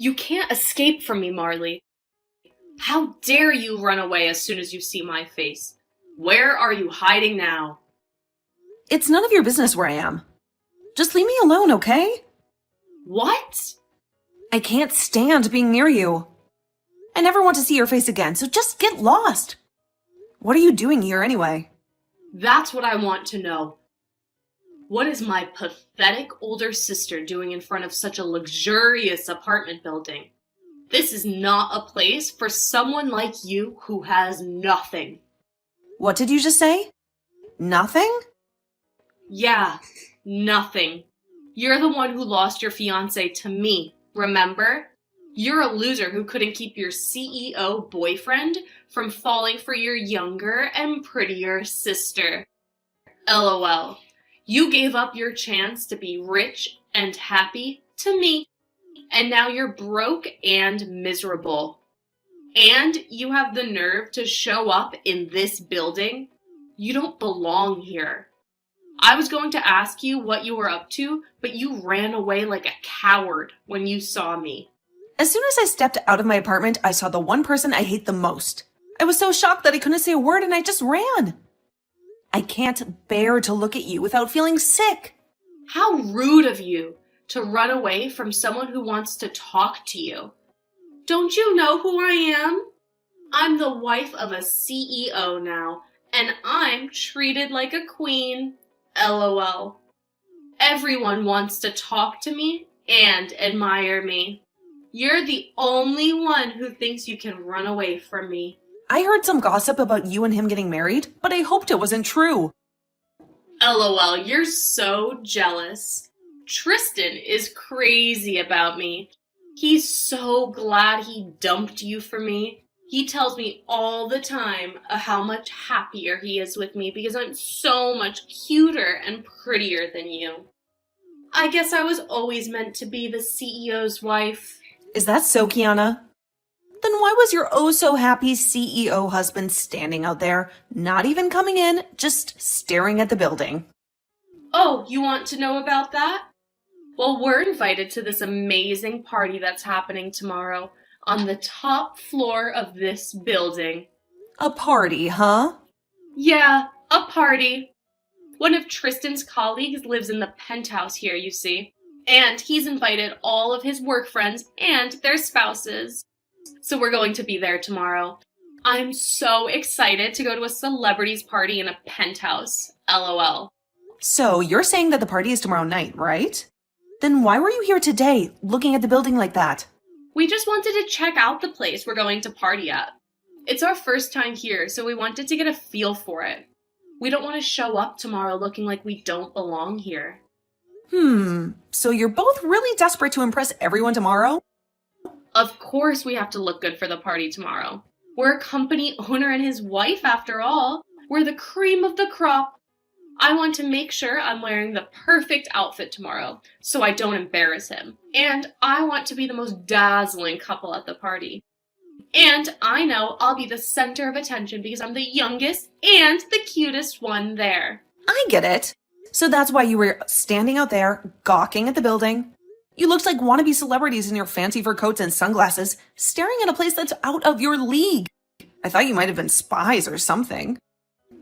You can't escape from me, Marley. How dare you run away as soon as you see my face? Where are you hiding now? It's none of your business where I am. Just leave me alone, okay? What? I can't stand being near you. I never want to see your face again, so just get lost. What are you doing here anyway? That's what I want to know. What is my pathetic older sister doing in front of such a luxurious apartment building? This is not a place for someone like you who has nothing. What did you just say? Nothing? Yeah, nothing. You're the one who lost your fiancé to me, remember? You're a loser who couldn't keep your CEO boyfriend from falling for your younger and prettier sister. LOL. You gave up your chance to be rich and happy to me, and now you're broke and miserable. And you have the nerve to show up in this building? You don't belong here. I was going to ask you what you were up to, but you ran away like a coward when you saw me. As soon as I stepped out of my apartment, I saw the one person I hate the most. I was so shocked that I couldn't say a word and I just ran. I can't bear to look at you without feeling sick. How rude of you to run away from someone who wants to talk to you. Don't you know who I am? I'm the wife of a CEO now, and I'm treated like a queen. LOL. Everyone wants to talk to me and admire me. You're the only one who thinks you can run away from me. I heard some gossip about you and him getting married, but I hoped it wasn't true. LOL, you're so jealous. Tristan is crazy about me. He's so glad he dumped you for me. He tells me all the time how much happier he is with me because I'm so much cuter and prettier than you. I guess I was always meant to be the CEO's wife. Is that so, Kiana? Then why was your oh-so-happy CEO husband standing out there, not even coming in, just staring at the building? Oh, you want to know about that? Well, we're invited to this amazing party that's happening tomorrow on the top floor of this building. A party, huh? Yeah, a party. One of Tristan's colleagues lives in the penthouse here, you see. And he's invited all of his work friends and their spouses. So we're going to be there tomorrow. I'm so excited to go to a celebrities party in a penthouse. LOL. So you're saying that the party is tomorrow night, right? Then why were you here today, looking at the building like that? We just wanted to check out the place we're going to party at. It's our first time here, so we wanted to get a feel for it. We don't want to show up tomorrow looking like we don't belong here. So you're both really desperate to impress everyone tomorrow? Of course we have to look good for the party tomorrow. We're a company owner and his wife, after all. We're the cream of the crop. I want to make sure I'm wearing the perfect outfit tomorrow, so I don't embarrass him. And I want to be the most dazzling couple at the party. And I know I'll be the center of attention because I'm the youngest and the cutest one there. I get it. So that's why you were standing out there, gawking at the building. You looked like wannabe celebrities in your fancy fur coats and sunglasses, staring at a place that's out of your league. I thought you might have been spies or something.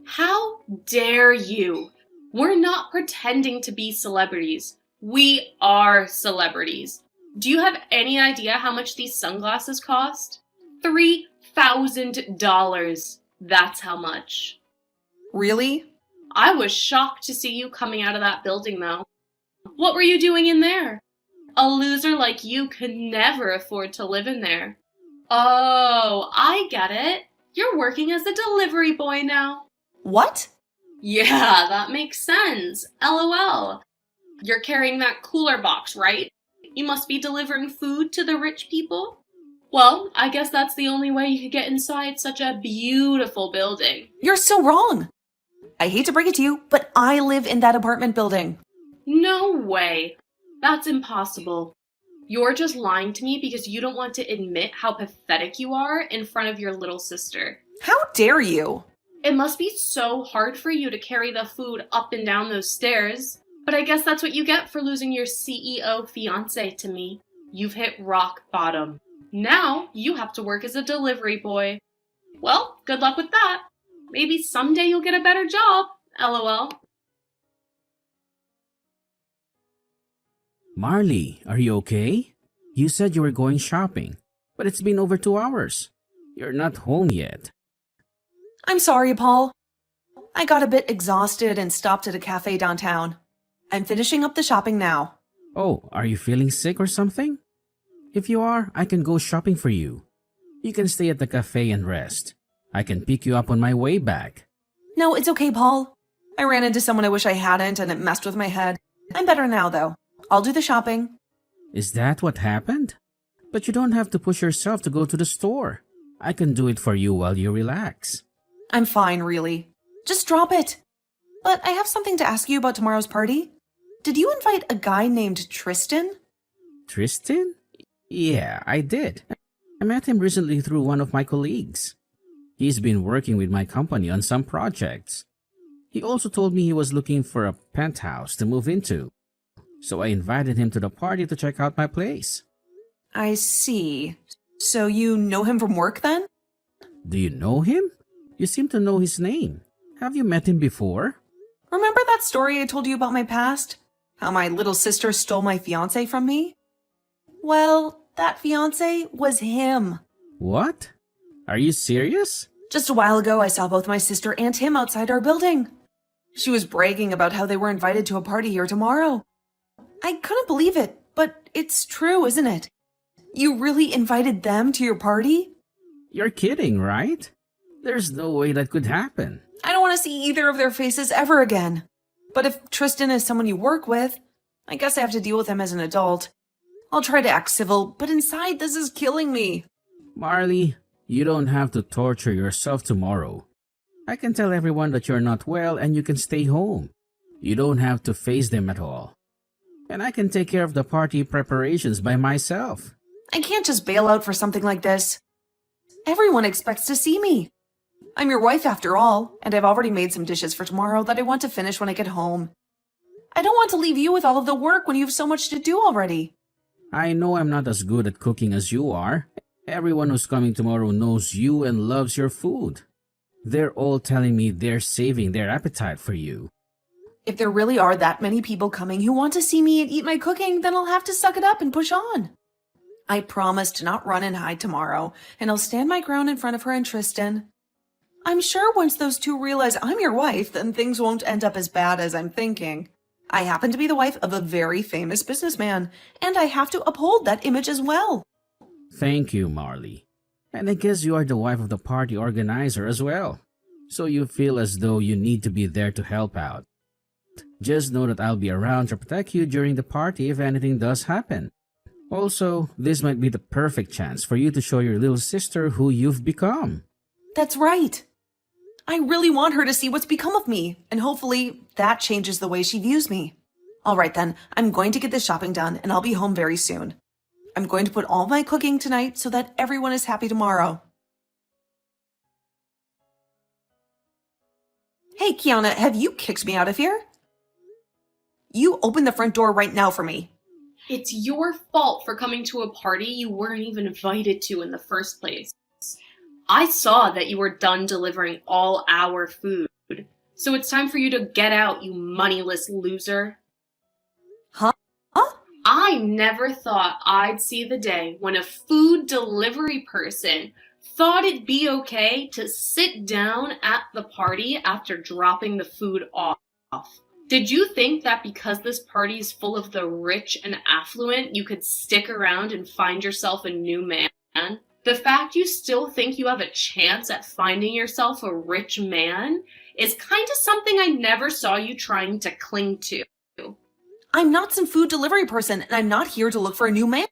How dare you? We're not pretending to be celebrities. We are celebrities. Do you have any idea how much these sunglasses cost? $3,000. That's how much. Really? I was shocked to see you coming out of that building, though. What were you doing in there? A loser like you could never afford to live in there. Oh, I get it. You're working as a delivery boy now. What? Yeah, that makes sense. LOL. You're carrying that cooler box, right? You must be delivering food to the rich people? Well, I guess that's the only way you could get inside such a beautiful building. You're so wrong. I hate to break it to you, but I live in that apartment building. No way. That's impossible. You're just lying to me because you don't want to admit how pathetic you are in front of your little sister. How dare you? It must be so hard for you to carry the food up and down those stairs. But I guess that's what you get for losing your CEO fiancé to me. You've hit rock bottom. Now you have to work as a delivery boy. Well, good luck with that. Maybe someday you'll get a better job. LOL. Marley, are you okay? You said you were going shopping, but it's been over 2 hours. You're not home yet. I'm sorry, Paul. I got a bit exhausted and stopped at a cafe downtown. I'm finishing up the shopping now. Oh, are you feeling sick or something? If you are, I can go shopping for you. You can stay at the cafe and rest. I can pick you up on my way back. No, it's okay, Paul. I ran into someone I wish I hadn't and it messed with my head. I'm better now, though. I'll do the shopping. Is that what happened? But you don't have to push yourself to go to the store. I can do it for you while you relax. I'm fine, really. Just drop it. But I have something to ask you about tomorrow's party. Did you invite a guy named Tristan? Tristan? Yeah, I did. I met him recently through one of my colleagues. He's been working with my company on some projects. He also told me he was looking for a penthouse to move into. So I invited him to the party to check out my place. I see. So you know him from work then? Do you know him? You seem to know his name. Have you met him before? Remember that story I told you about my past? How my little sister stole my fiancé from me? Well, that fiancé was him. What? Are you serious? Just a while ago, I saw both my sister and him outside our building. She was bragging about how they were invited to a party here tomorrow. I couldn't believe it, but it's true, isn't it? You really invited them to your party? You're kidding, right? There's no way that could happen. I don't want to see either of their faces ever again. But if Tristan is someone you work with, I guess I have to deal with him as an adult. I'll try to act civil, but inside this is killing me. Marley, you don't have to torture yourself tomorrow. I can tell everyone that you're not well and you can stay home. You don't have to face them at all. And I can take care of the party preparations by myself. I can't just bail out for something like this. Everyone expects to see me. I'm your wife after all, and I've already made some dishes for tomorrow that I want to finish when I get home. I don't want to leave you with all of the work when you have so much to do already. I know I'm not as good at cooking as you are. Everyone who's coming tomorrow knows you and loves your food. They're all telling me they're saving their appetite for you. If there really are that many people coming who want to see me and eat my cooking, then I'll have to suck it up and push on. I promise to not run and hide tomorrow, and I'll stand my ground in front of her and Tristan. I'm sure once those two realize I'm your wife, then things won't end up as bad as I'm thinking. I happen to be the wife of a very famous businessman, and I have to uphold that image as well. Thank you, Marley. And I guess you are the wife of the party organizer as well. So you feel as though you need to be there to help out. Just know that I'll be around to protect you during the party if anything does happen. Also, this might be the perfect chance for you to show your little sister who you've become. That's right. I really want her to see what's become of me, and hopefully that changes the way she views me. All right then, I'm going to get this shopping done, and I'll be home very soon. I'm going to put all my cooking tonight so that everyone is happy tomorrow. Hey, Kiana, have you kicked me out of here? You open the front door right now for me. It's your fault for coming to a party you weren't even invited to in the first place. I saw that you were done delivering all our food, so it's time for you to get out, you moneyless loser. Huh? I never thought I'd see the day when a food delivery person thought it'd be okay to sit down at the party after dropping the food off. Did you think that because this party is full of the rich and affluent, you could stick around and find yourself a new man? The fact you still think you have a chance at finding yourself a rich man is kind of something I never saw you trying to cling to. I'm not some food delivery person, and I'm not here to look for a new man.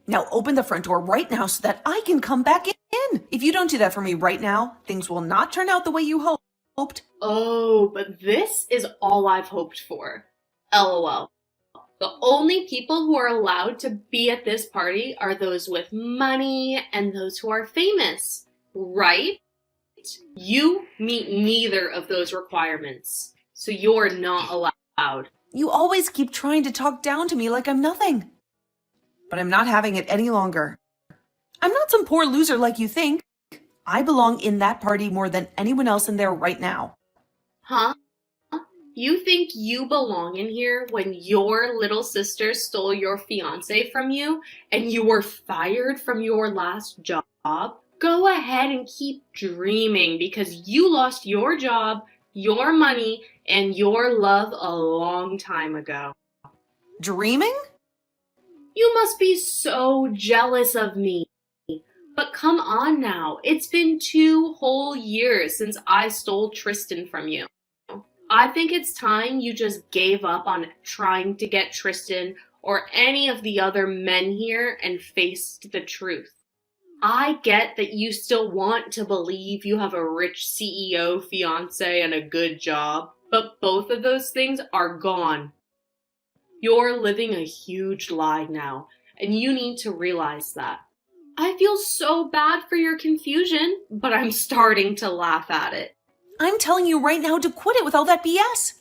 Now open the front door right now so that I can come back in. If you don't do that for me right now, things will not turn out the way you hoped. Oh, but this is all I've hoped for. LOL. The only people who are allowed to be at this party are those with money and those who are famous, right? You meet neither of those requirements, so you're not allowed. You always keep trying to talk down to me like I'm nothing. but I'm not having it any longer. I'm not some poor loser like you think. I belong in that party more than anyone else in there right now. Huh? You think you belong in here when your little sister stole your fiancé from you and you were fired from your last job? Go ahead and keep dreaming because you lost your job, your money, and your love a long time ago. Dreaming? You must be so jealous of me. But come on now, it's been 2 whole years since I stole Tristan from you. I think it's time you just gave up on trying to get Tristan or any of the other men here and faced the truth. I get that you still want to believe you have a rich CEO fiancé and a good job, but both of those things are gone. You're living a huge lie now, and you need to realize that. I feel so bad for your confusion, but I'm starting to laugh at it. I'm telling you right now to quit it with all that BS.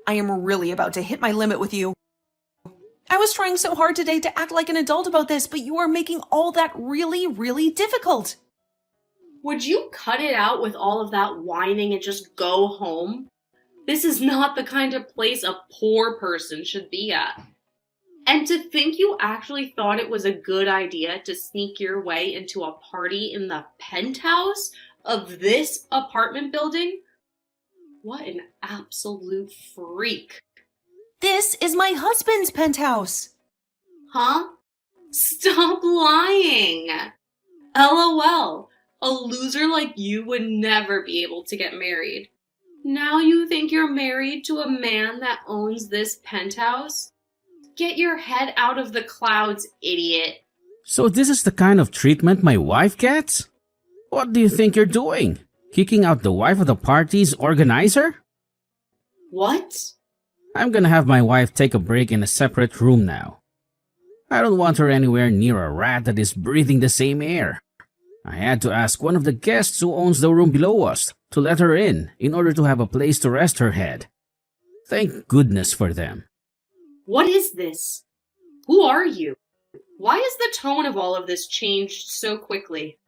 I am really about to hit my limit with you. I was trying so hard today to act like an adult about this, but you are making all that really, really difficult. Would you cut it out with all of that whining and just go home? This is not the kind of place a poor person should be at. And to think you actually thought it was a good idea to sneak your way into a party in the penthouse of this apartment building? What an absolute freak. This is my husband's penthouse. Huh? Stop lying. LOL. A loser like you would never be able to get married. Now you think you're married to a man that owns this penthouse? Get your head out of the clouds, idiot. So this is the kind of treatment my wife gets? What do you think you're doing? Kicking out the wife of the party's organizer? What? I'm gonna have my wife take a break in a separate room now. I don't want her anywhere near a rat that is breathing the same air. I had to ask one of the guests who owns the room below us to let her in order to have a place to rest her head. Thank goodness for them. What is this? Who are you? Why is the tone of all of this changed so quickly?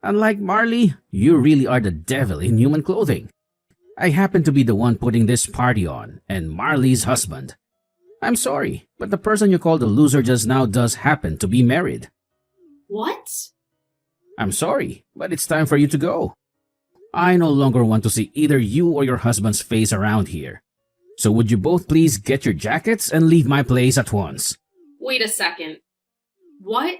Unlike Marley, you really are the devil in human clothing. I happen to be the one putting this party on, and Marley's husband. I'm sorry, but the person you called a loser just now does happen to be married. What? I'm sorry, but it's time for you to go. I no longer want to see either you or your husband's face around here. So would you both please get your jackets and leave my place at once? Wait a second. What?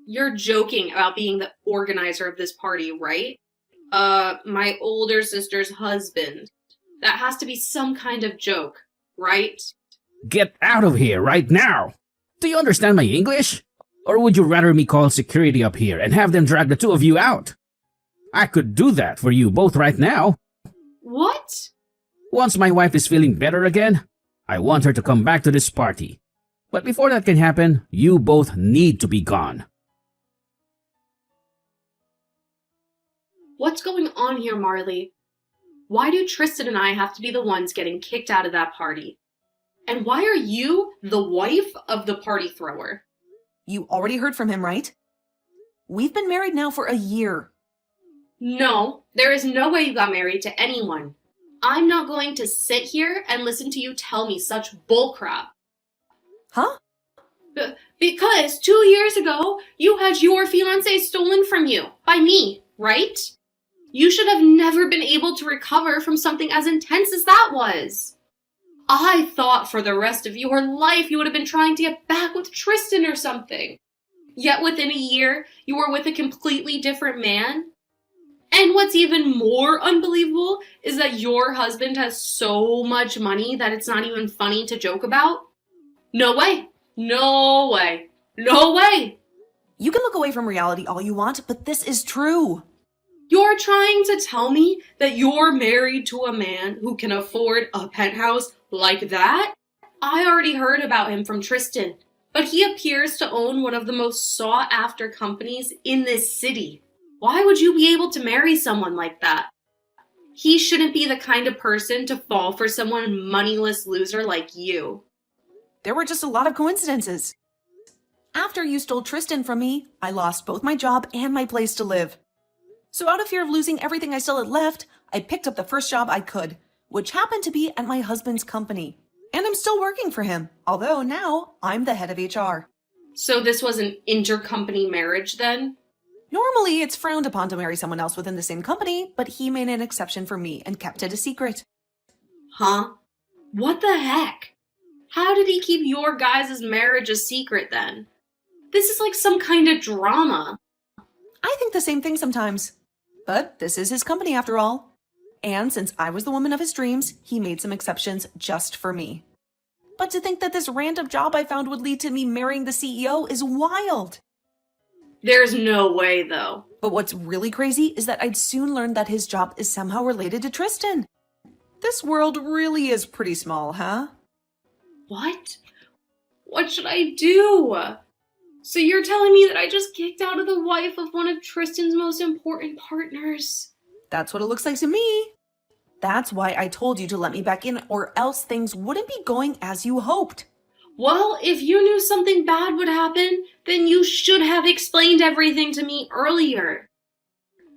You're joking about being the organizer of this party, right? My older sister's husband. That has to be some kind of joke, right? Get out of here right now! Do you understand my English? Or would you rather me call security up here and have them drag the two of you out? I could do that for you both right now. What? Once my wife is feeling better again, I want her to come back to this party. But before that can happen, you both need to be gone. What's going on here, Marley? Why do Tristan and I have to be the ones getting kicked out of that party? And why are you the wife of the party thrower? You already heard from him, right? We've been married now for a year. No, there is no way you got married to anyone. I'm not going to sit here and listen to you tell me such bullcrap. Huh? Because 2 years ago, you had your fiancé stolen from you by me, right? You should have never been able to recover from something as intense as that was. I thought for the rest of your life you would have been trying to get back with Tristan or something. Yet within a year, you were with a completely different man. And what's even more unbelievable is that your husband has so much money that it's not even funny to joke about. No way. No way. No way. You can look away from reality all you want, but this is true. You're trying to tell me that you're married to a man who can afford a penthouse like that? I already heard about him from Tristan, but he appears to own one of the most sought-after companies in this city. Why would you be able to marry someone like that? He shouldn't be the kind of person to fall for someone moneyless loser like you. There were just a lot of coincidences. After you stole Tristan from me, I lost both my job and my place to live. So out of fear of losing everything I still had left, I picked up the first job I could, which happened to be at my husband's company. And I'm still working for him, although now I'm the head of HR. So this was an intercompany marriage then? Normally, it's frowned upon to marry someone else within the same company, but he made an exception for me and kept it a secret. Huh? What the heck? How did he keep your guys' marriage a secret then? This is like some kind of drama. I think the same thing sometimes. But this is his company after all. And since I was the woman of his dreams, he made some exceptions just for me. But to think that this random job I found would lead to me marrying the CEO is wild. There's no way, though. But what's really crazy is that I'd soon learn that his job is somehow related to Tristan. This world really is pretty small, huh? What? What should I do? So you're telling me that I just kicked out of the wife of one of Tristan's most important partners? That's what it looks like to me. That's why I told you to let me back in, or else things wouldn't be going as you hoped. Well, if you knew something bad would happen, then you should have explained everything to me earlier.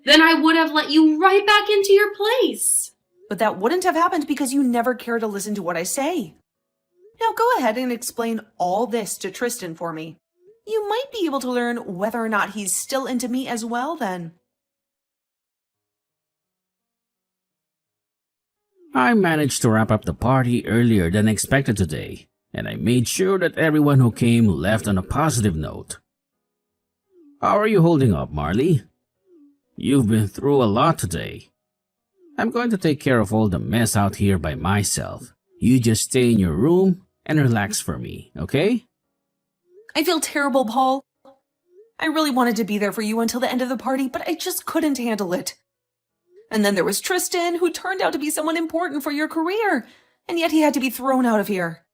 Then I would have let you right back into your place. But that wouldn't have happened because you never care to listen to what I say. Now go ahead and explain all this to Tristan for me. You might be able to learn whether or not he's still into me as well then. I managed to wrap up the party earlier than expected today, and I made sure that everyone who came left on a positive note. How are you holding up, Marley? You've been through a lot today. I'm going to take care of all the mess out here by myself. You just stay in your room and relax for me, okay? I feel terrible, Paul. I really wanted to be there for you until the end of the party, but I just couldn't handle it. And then there was Tristan, who turned out to be someone important for your career, and yet he had to be thrown out of here.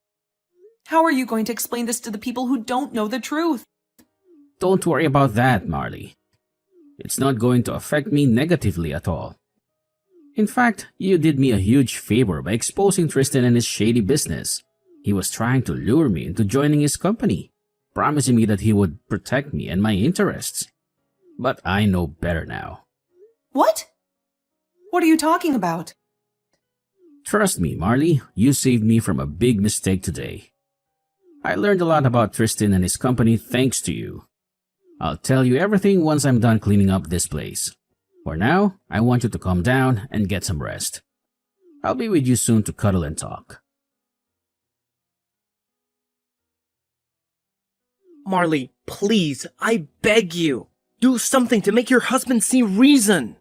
How are you going to explain this to the people who don't know the truth? Don't worry about that, Marley. It's not going to affect me negatively at all. In fact, you did me a huge favor by exposing Tristan and his shady business. He was trying to lure me into joining his company, promising me that he would protect me and my interests. But I know better now. What? What are you talking about? Trust me, Marley, you saved me from a big mistake today. I learned a lot about Tristan and his company thanks to you. I'll tell you everything once I'm done cleaning up this place. For now, I want you to calm down and get some rest. I'll be with you soon to cuddle and talk. Marley, please, I beg you, do something to make your husband see reason.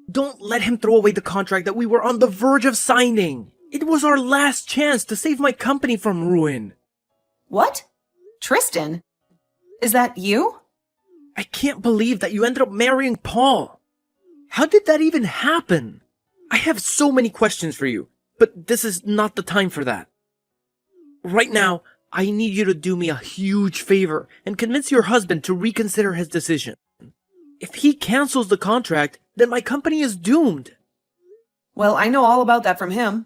Don't let him throw away the contract that we were on the verge of signing. It was our last chance to save my company from ruin. What? Tristan? Is that you? I can't believe that you ended up marrying Paul. How did that even happen? I have so many questions for you, but this is not the time for that. Right now, I need you to do me a huge favor and convince your husband to reconsider his decision. If he cancels the contract, then my company is doomed. Well, I know all about that from him.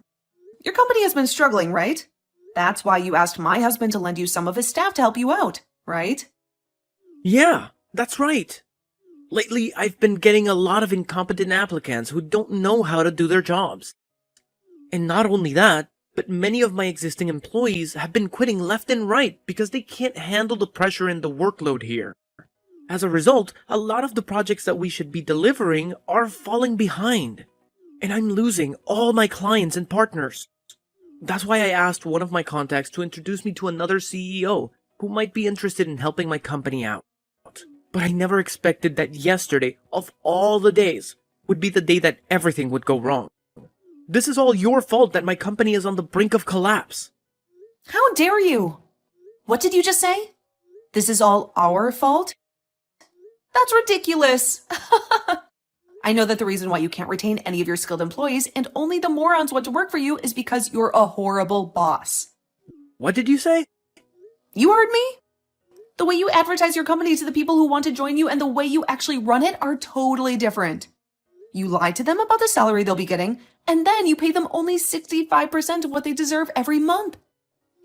Your company has been struggling, right? That's why you asked my husband to lend you some of his staff to help you out, right? Yeah, that's right. Lately, I've been getting a lot of incompetent applicants who don't know how to do their jobs. And not only that, but many of my existing employees have been quitting left and right because they can't handle the pressure and the workload here. As a result, a lot of the projects that we should be delivering are falling behind. And I'm losing all my clients and partners. That's why I asked one of my contacts to introduce me to another CEO who might be interested in helping my company out. But I never expected that yesterday, of all the days, would be the day that everything would go wrong. This is all your fault that my company is on the brink of collapse. How dare you? What did you just say? This is all our fault? That's ridiculous. I know that the reason why you can't retain any of your skilled employees and only the morons want to work for you is because you're a horrible boss. What did you say? You heard me? The way you advertise your company to the people who want to join you and the way you actually run it are totally different. You lie to them about the salary they'll be getting, and then you pay them only 65% of what they deserve every month.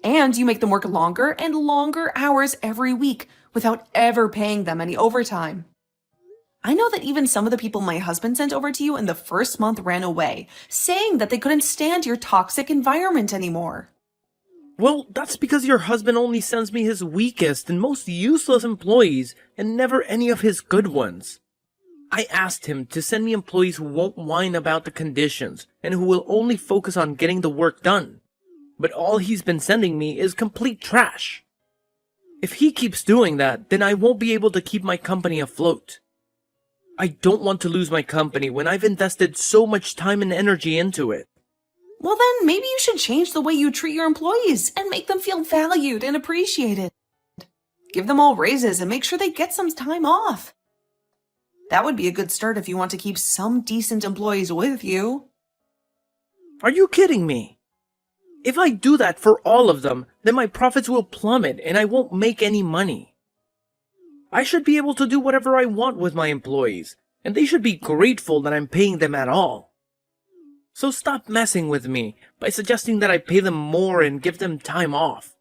And you make them work longer and longer hours every week without ever paying them any overtime. I know that even some of the people my husband sent over to you in the first month ran away, saying that they couldn't stand your toxic environment anymore. Well, that's because your husband only sends me his weakest and most useless employees and never any of his good ones. I asked him to send me employees who won't whine about the conditions and who will only focus on getting the work done. But all he's been sending me is complete trash. If he keeps doing that, then I won't be able to keep my company afloat. I don't want to lose my company when I've invested so much time and energy into it. Well then, maybe you should change the way you treat your employees and make them feel valued and appreciated. Give them all raises and make sure they get some time off. That would be a good start if you want to keep some decent employees with you. Are you kidding me? If I do that for all of them, then my profits will plummet and I won't make any money. I should be able to do whatever I want with my employees, and they should be grateful that I'm paying them at all. So stop messing with me by suggesting that I pay them more and give them time off.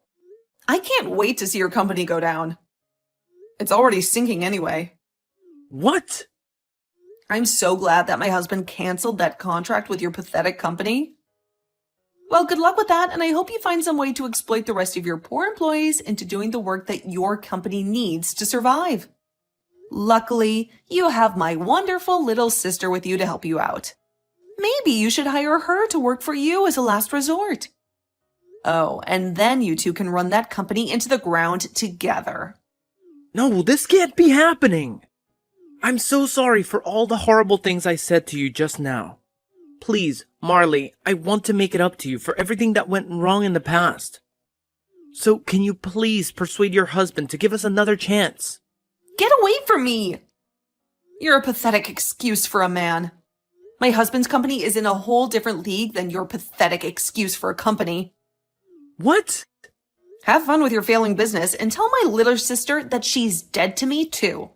I can't wait to see your company go down. It's already sinking anyway. What? I'm so glad that my husband canceled that contract with your pathetic company. Well, good luck with that, and I hope you find some way to exploit the rest of your poor employees into doing the work that your company needs to survive. Luckily, you have my wonderful little sister with you to help you out. Maybe you should hire her to work for you as a last resort. Oh, and then you two can run that company into the ground together. No, this can't be happening. I'm so sorry for all the horrible things I said to you just now. Please, Marley, I want to make it up to you for everything that went wrong in the past. So can you please persuade your husband to give us another chance? Get away from me! You're a pathetic excuse for a man. My husband's company is in a whole different league than your pathetic excuse for a company. What? Have fun with your failing business and tell my little sister that she's dead to me too.